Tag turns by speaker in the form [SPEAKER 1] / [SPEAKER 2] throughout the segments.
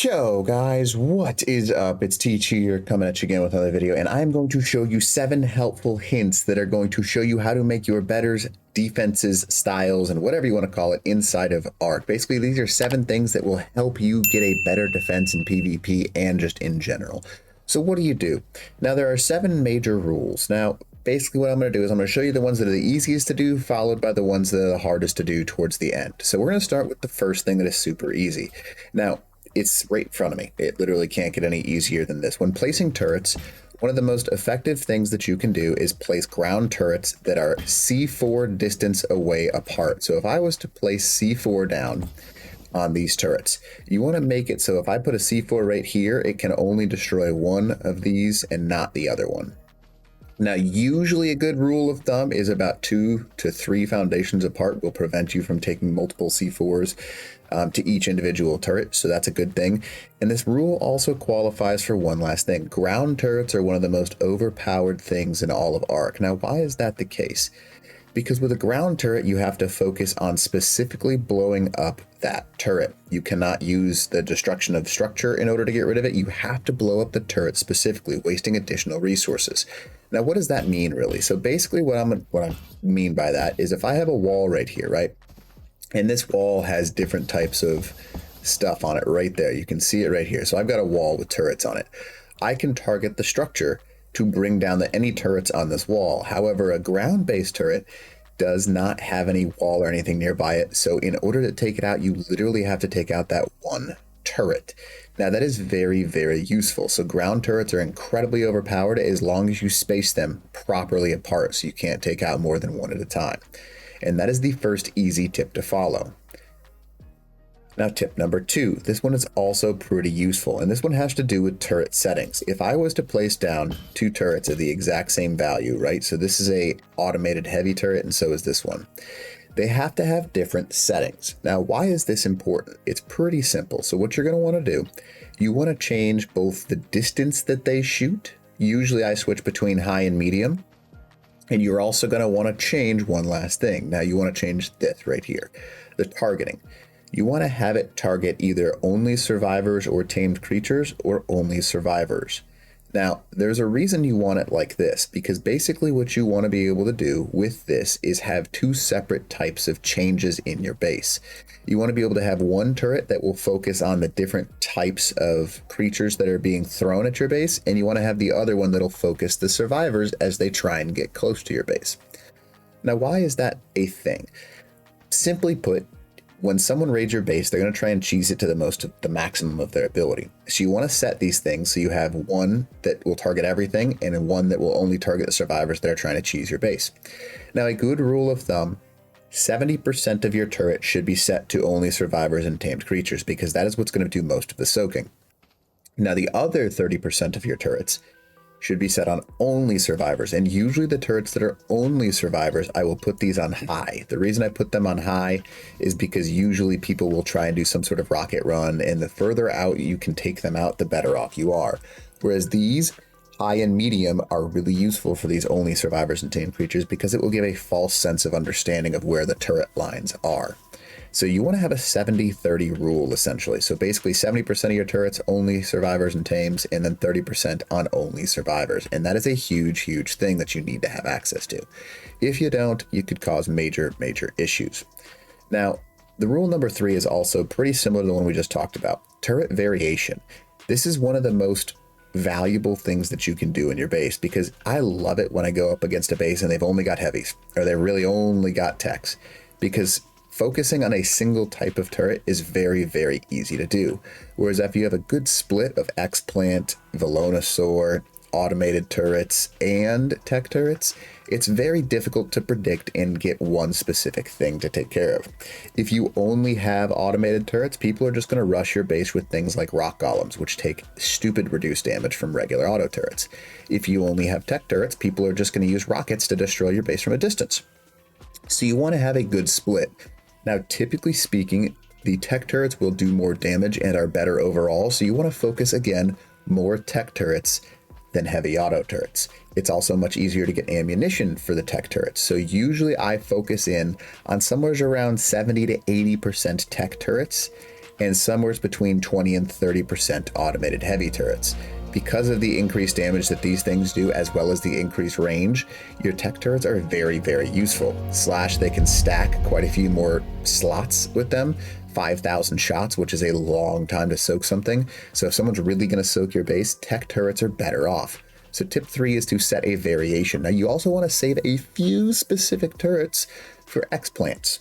[SPEAKER 1] Yo guys, what is up? It's Teach here coming at you again with another video, and I'm going to show you 7 helpful hints that are going to show you how to make your betters, defenses, styles, and whatever you want to call it inside of Ark. Basically, these are 7 things that will help you get a better defense in PvP and just in general. So what do you do? Now, there are 7 major rules. Now, basically what I'm going to do is I'm going to show you the ones that are the easiest to do, followed by the ones that are the hardest to do towards the end. So we're going to start with the first thing that is super easy. Now, it's right in front of me. It literally can't get any easier than this. When placing turrets, one of the most effective things that you can do is place ground turrets that are C4 distance away apart. So if I was to place C4 down on these turrets, you want to make it so if I put a C4 right here, it can only destroy one of these and not the other one. Now, usually a good rule of thumb is about 2 to 3 foundations apart will prevent you from taking multiple C4s to each individual turret, so that's a good thing. And this rule also qualifies for one last thing. Ground turrets are one of the most overpowered things in all of Ark. Now, why is that the case? Because with a ground turret, you have to focus on specifically blowing up that turret. You cannot use the destruction of structure in order to get rid of it. You have to blow up the turret specifically, wasting additional resources. Now, what does that mean, really? So basically what I mean by that is if I have a wall right here, right? And this wall has different types of stuff on it right there. You can see it right here. So I've got a wall with turrets on it. I can target the structure to bring down any turrets on this wall. However, a ground-based turret does not have any wall or anything nearby it. So in order to take it out, you literally have to take out that one turret. Now that is very, very useful. So ground turrets are incredibly overpowered as long as you space them properly apart, so you can't take out more than one at a time. And that is the first easy tip to follow. Now, tip number 2, this one is also pretty useful, and this one has to do with turret settings. If I was to place down 2 turrets of the exact same value, right? So this is a automated heavy turret, and so is this one. They have to have different settings. Now, why is this important? It's pretty simple. So what you're going to want to do, you want to change both the distance that they shoot. Usually I switch between high and medium. And you're also going to want to change one last thing. Now you want to change this right here, the targeting. You want to have it target either only survivors or tamed creatures or only survivors. Now, there's a reason you want it like this, because basically what you want to be able to do with this is have 2 separate types of changes in your base. You want to be able to have one turret that will focus on the different types of creatures that are being thrown at your base, and you want to have the other one that'll focus the survivors as they try and get close to your base. Now, why is that a thing? Simply put, when someone raids your base, they're going to try and cheese it to the maximum of their ability. So you want to set these things so you have one that will target everything and one that will only target the survivors that are trying to cheese your base. Now, a good rule of thumb, 70% of your turret should be set to only survivors and tamed creatures, because that is what's going to do most of the soaking. Now, the other 30% of your turrets should be set on only survivors, and usually the turrets that are only survivors, I will put these on high. The reason I put them on high is because usually people will try and do some sort of rocket run, and the further out you can take them out, the better off you are. Whereas these high and medium are really useful for these only survivors and tamed creatures, because it will give a false sense of understanding of where the turret lines are. So you want to have a 70-30 rule, essentially. So basically 70% of your turrets only survivors and tames, and then 30% on only survivors. And that is a huge, huge thing that you need to have access to. If you don't, you could cause major, major issues. Now, the rule number 3 is also pretty similar to the one we just talked about. Turret variation. This is one of the most valuable things that you can do in your base, because I love it when I go up against a base and they've only got heavies, or they really only got techs, because focusing on a single type of turret is very, very easy to do. Whereas if you have a good split of Explant, Velonosaur, automated turrets, and tech turrets, it's very difficult to predict and get one specific thing to take care of. If you only have automated turrets, people are just going to rush your base with things like rock golems, which take stupid reduced damage from regular auto turrets. If you only have tech turrets, people are just going to use rockets to destroy your base from a distance. So you want to have a good split. Now, typically speaking, the tech turrets will do more damage and are better overall, so you want to focus, again, more tech turrets than heavy auto turrets. It's also much easier to get ammunition for the tech turrets, so usually I focus in on somewhere around 70 to 80% tech turrets and somewhere between 20 and 30% automated heavy turrets. Because of the increased damage that these things do, as well as the increased range, your tech turrets are very, very useful. Slash, they can stack quite a few more slots with them. 5,000 shots, which is a long time to soak something. So if someone's really going to soak your base, tech turrets are better off. So tip 3 is to set a variation. Now you also want to save a few specific turrets for Explants.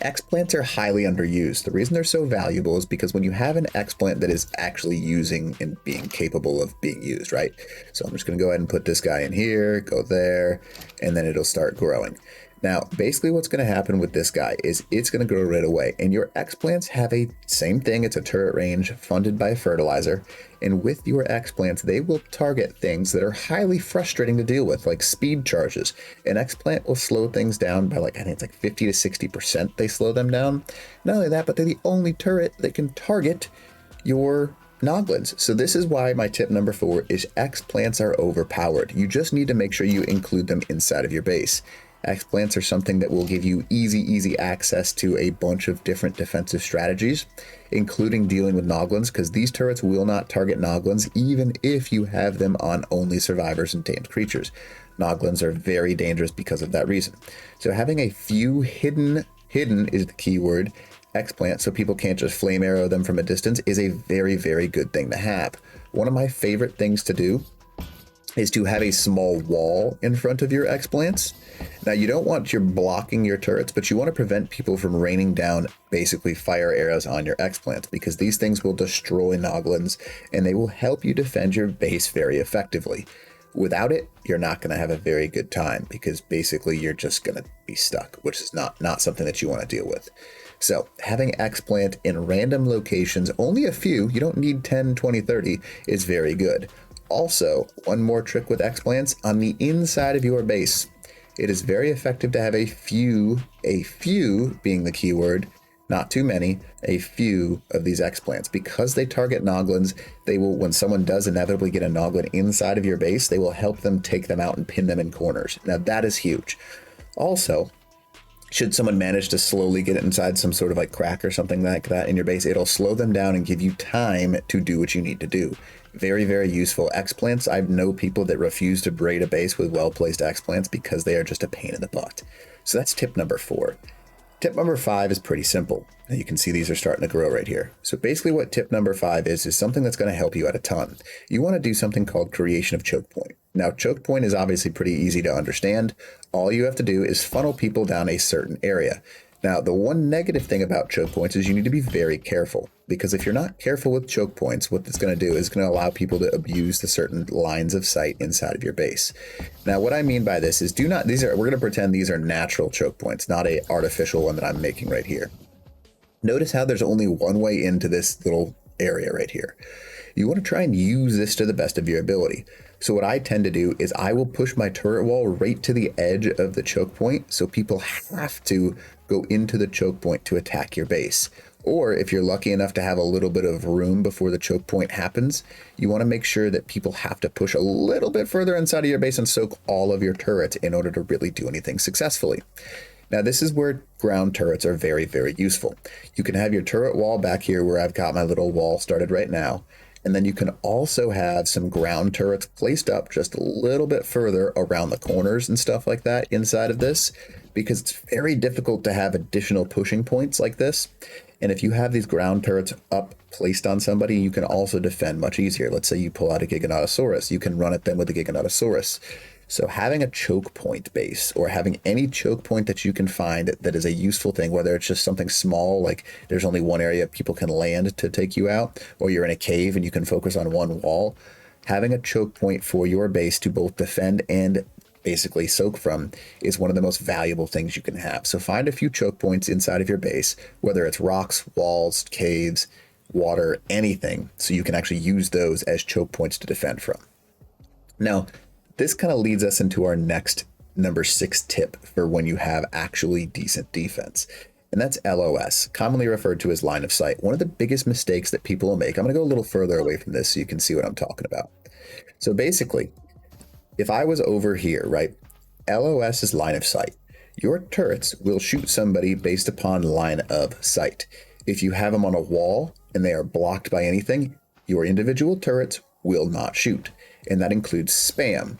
[SPEAKER 1] Explants are highly underused. The reason they're so valuable is because when you have an explant that is actually using and being capable of being used, right? So I'm just going to go ahead and put this guy in here, go there, and then it'll start growing. Now, basically what's going to happen with this guy is it's going to grow right away. And your explants have a same thing. It's a turret range funded by fertilizer. And with your explants, they will target things that are highly frustrating to deal with, like speed charges. An explant will slow things down by I think it's like 50 to 60% they slow them down. Not only that, but they're the only turret that can target your Noglins. So this is why my tip number 4 is explants are overpowered. You just need to make sure you include them inside of your base. Explants are something that will give you easy access to a bunch of different defensive strategies, including dealing with Noglins, because these turrets will not target Noglins even if you have them on only survivors and tamed creatures. Noglins are very dangerous because of that reason. So having a few hidden is the key word, explants, so people can't just flame arrow them from a distance, is a very good thing to have. One of my favorite things to do is to have a small wall in front of your explants. Now, you don't want you blocking your turrets, but you want to prevent people from raining down basically fire arrows on your explants, because these things will destroy Noglins and they will help you defend your base very effectively. Without it, you're not going to have a very good time, because basically you're just going to be stuck, which is not something that you want to deal with. So having explant in random locations, only a few, you don't need 10, 20, 30, is very good. Also, one more trick with explants, on the inside of your base, it is very effective to have a few being the key word, not too many, a few of these explants. Because they target Noglins, they will, when someone does inevitably get a Noglin inside of your base, they will help them take them out and pin them in corners. Now that is huge. Also, should someone manage to slowly get it inside some sort of crack or something like that in your base, it'll slow them down and give you time to do what you need to do. Very useful. Explants, I know people that refuse to braid a base with well-placed explants because they are just a pain in the butt. So that's tip number 4. Tip number 5 is pretty simple. Now you can see these are starting to grow right here. So basically what tip number 5 is something that's going to help you out a ton. You want to do something called creation of choke point. Now, choke point is obviously pretty easy to understand. All you have to do is funnel people down a certain area. Now, the one negative thing about choke points is you need to be very careful, because if you're not careful with choke points, what it's going to do is going to allow people to abuse the certain lines of sight inside of your base. Now, what I mean by this is we're going to pretend these are natural choke points, not a artificial one that I'm making right here. Notice how there's only one way into this little area right here. You want to try and use this to the best of your ability. So what I tend to do is I will push my turret wall right to the edge of the choke point, so people have to go into the choke point to attack your base. Or if you're lucky enough to have a little bit of room before the choke point happens, you want to make sure that people have to push a little bit further inside of your base and soak all of your turrets in order to really do anything successfully. Now, this is where ground turrets are very useful. You can have your turret wall back here where I've got my little wall started right now. And then you can also have some ground turrets placed up just a little bit further around the corners and stuff like that inside of this, because it's very difficult to have additional pushing points like this. And if you have these ground turrets up placed on somebody, you can also defend much easier. Let's say you pull out a Giganotosaurus, you can run at them with a Giganotosaurus. So having a choke point base, or having any choke point that you can find that is a useful thing, whether it's just something small, like there's only one area people can land to take you out, or you're in a cave and you can focus on one wall, having a choke point for your base to both defend and basically soak from is one of the most valuable things you can have. So find a few choke points inside of your base, whether it's rocks, walls, caves, water, anything, so you can actually use those as choke points to defend from. Now, this kind of leads us into our next number 6 tip for when you have actually decent defense. And that's LOS, commonly referred to as line of sight. One of the biggest mistakes that people will make, I'm going to go a little further away from this so you can see what I'm talking about. So basically, if I was over here, right, LOS is line of sight. Your turrets will shoot somebody based upon line of sight. If you have them on a wall and they are blocked by anything, your individual turrets will not shoot. And that includes spam.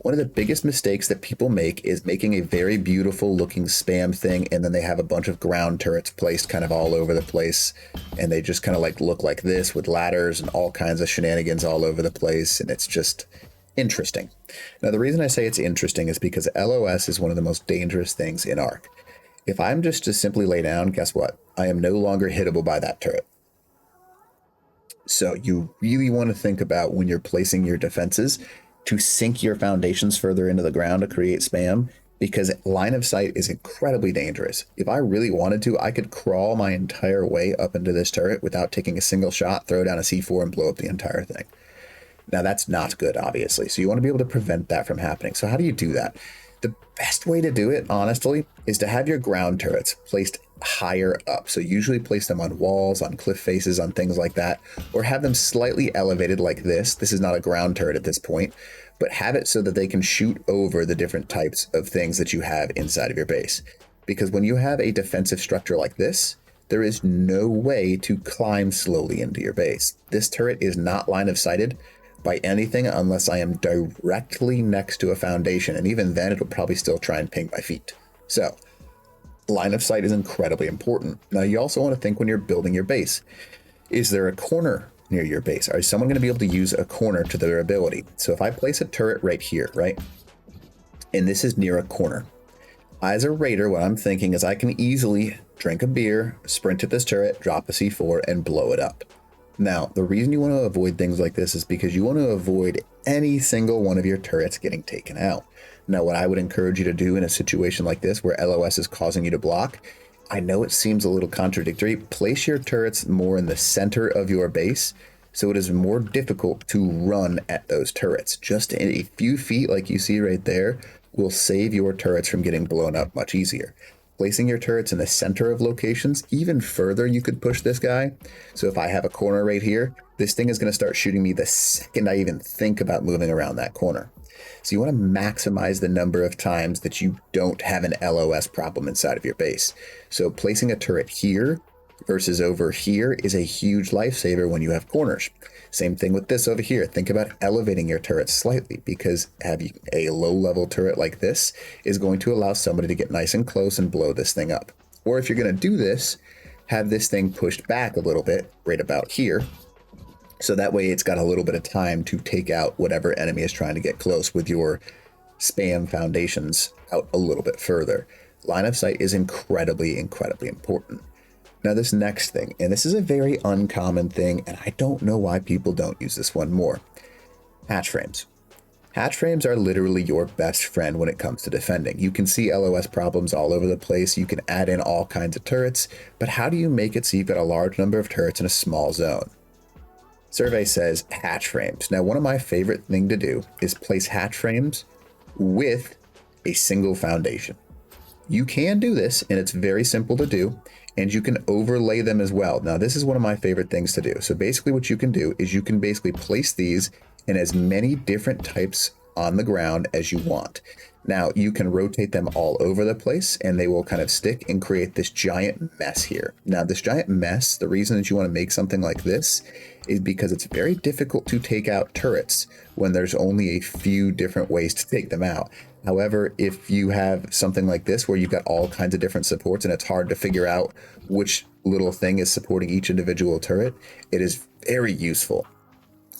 [SPEAKER 1] One of the biggest mistakes that people make is making a very beautiful looking spam thing, and then they have a bunch of ground turrets placed kind of all over the place, and they just kind of like look like this with ladders and all kinds of shenanigans all over the place, and it's just interesting. Now, the reason I say it's interesting is because LOS is one of the most dangerous things in Ark. If I'm just to simply lay down, guess what? I am no longer hittable by that turret. So you really want to think about when you're placing your defenses to sink your foundations further into the ground to create spam, because line of sight is incredibly dangerous. If I really wanted to, I could crawl my entire way up into this turret without taking a single shot, throw down a C4 and blow up the entire thing. Now that's not good, obviously. So you want to be able to prevent that from happening. So how do you do that? The best way to do it, honestly, is to have your ground turrets placed higher up. So usually place them on walls, on cliff faces, on things like that, or have them slightly elevated like this. This is not a ground turret at this point, but have it so that they can shoot over the different types of things that you have inside of your base. Because when you have a defensive structure like this, there is no way to climb slowly into your base. This turret is not line of sighted by anything unless I am directly next to a foundation, and even then it'll probably still try and ping my feet. So line of sight is incredibly important. Now you also want to think when you're building your base, is there a corner near your base? Is someone going to be able to use a corner to their ability? So if I place a turret right here, right, and this is near a corner, as a raider, what I'm thinking is I can easily drink a beer, sprint at this turret, drop a C4 and blow it up. Now, the reason you want to avoid things like this is because you want to avoid any single one of your turrets getting taken out. Now, what I would encourage you to do in a situation like this where LOS is causing you to block, I know it seems a little contradictory, place your turrets more in the center of your base so it is more difficult to run at those turrets. Just a few feet like you see right there will save your turrets from getting blown up much easier. Placing your turrets in the center of locations, even further you could push this guy. So if I have a corner right here, this thing is going to start shooting me the second I even think about moving around that corner. So you want to maximize the number of times that you don't have an LOS problem inside of your base. So placing a turret here versus over here is a huge lifesaver when you have corners. Same thing with this over here. Think about elevating your turrets slightly, because having a low-level turret like this is going to allow somebody to get nice and close and blow this thing up. Or if you're going to do this, have this thing pushed back a little bit right about here. So that way it's got a little bit of time to take out whatever enemy is trying to get close with your spam foundations out a little bit further. Line of sight is incredibly, incredibly important. Now this next thing, and this is a very uncommon thing, and I don't know why people don't use this one more. Hatch frames. Hatch frames are literally your best friend when it comes to defending. You can see LOS problems all over the place. You can add in all kinds of turrets, but how do you make it so you've got a large number of turrets in a small zone? Survey says hatch frames. Now, one of my favorite thing to do is place hatch frames with a single foundation. You can do this, and it's very simple to do, and you can overlay them as well. Now, this is one of my favorite things to do. So basically what you can do is you can basically place these in as many different types on the ground as you want. Now, you can rotate them all over the place, and they will kind of stick and create this giant mess here. Now, this giant mess, the reason that you want to make something like this is because it's very difficult to take out turrets when there's only a few different ways to take them out. However, if you have something like this where you've got all kinds of different supports and it's hard to figure out which little thing is supporting each individual turret, it is very useful.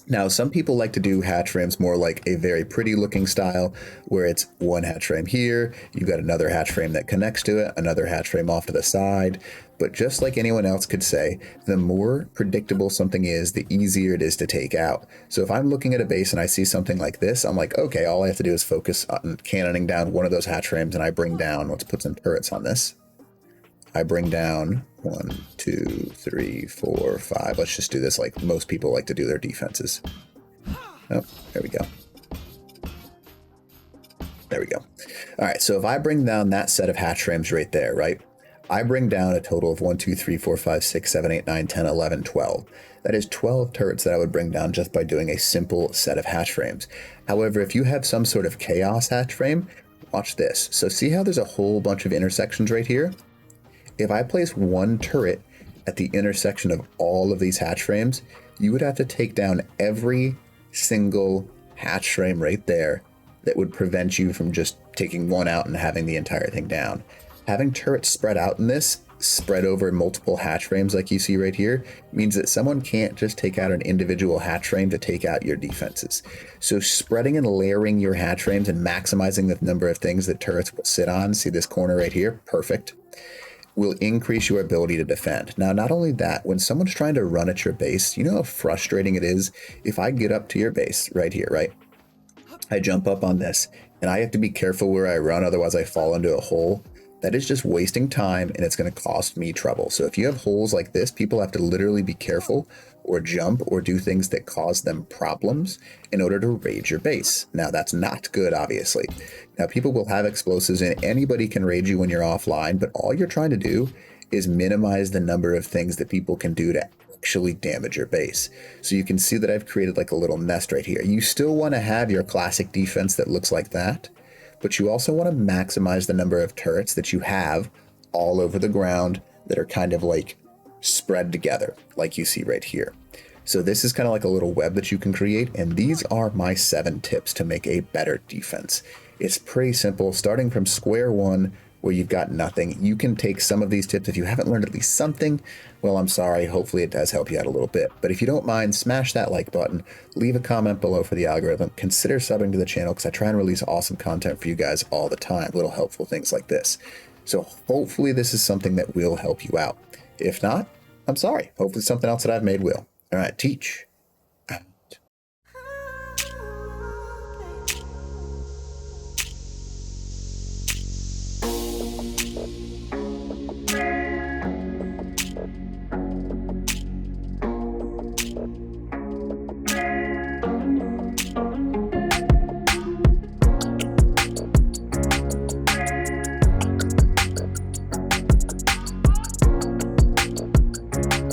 [SPEAKER 1] Now, some people like to do hatch frames more like a very pretty looking style where it's one hatch frame here, you've got another hatch frame that connects to it, another hatch frame off to the side. But just like anyone else could say, the more predictable something is, the easier it is to take out. So if I'm looking at a base and I see something like this, I'm like, okay, all I have to do is focus on cannoning down one of those hatch frames, and I bring down, let's put some turrets on this. I bring down 1, 2, 3, 4, 5. Let's just do this like most people like to do their defenses. Oh, there we go. There we go. All right, so if I bring down that set of hatch frames right there, right? I bring down a total of 1, 2, 3, 4, 5, 6, 7, 8, 9, 10, 11, 12. That is 12 turrets that I would bring down just by doing a simple set of hatch frames. However, if you have some sort of chaos hatch frame, watch this. So see how there's a whole bunch of intersections right here? If I place one turret at the intersection of all of these hatch frames, you would have to take down every single hatch frame right there that would prevent you from just taking one out and having the entire thing down. Having turrets spread out in this, spread over multiple hatch frames like you see right here, means that someone can't just take out an individual hatch frame to take out your defenses. So spreading and layering your hatch frames and maximizing the number of things that turrets will sit on, see this corner right here, perfect, will increase your ability to defend. Now, not only that, when someone's trying to run at your base, you know how frustrating it is if I get up to your base right here, right? I jump up on this and I have to be careful where I run, otherwise I fall into a hole. That is just wasting time and it's going to cost me trouble. So if you have holes like this, people have to literally be careful or jump or do things that cause them problems in order to raid your base. Now that's not good, obviously. Now people will have explosives and anybody can raid you when you're offline, but all you're trying to do is minimize the number of things that people can do to actually damage your base. So you can see that I've created like a little nest right here. You still want to have your classic defense that looks like that, but you also want to maximize the number of turrets that you have all over the ground that are kind of like spread together, like you see right here. So this is kind of like a little web that you can create, and these are my 7 tips to make a better defense. It's pretty simple, starting from square one where you've got nothing. You can take some of these tips. If you haven't learned at least something, well, I'm sorry. Hopefully it does help you out a little bit. But if you don't mind, smash that like button, leave a comment below for the algorithm, consider subbing to the channel because I try and release awesome content for you guys all the time, little helpful things like this. So hopefully this is something that will help you out. If not, I'm sorry. Hopefully something else that I've made will. All right, teach.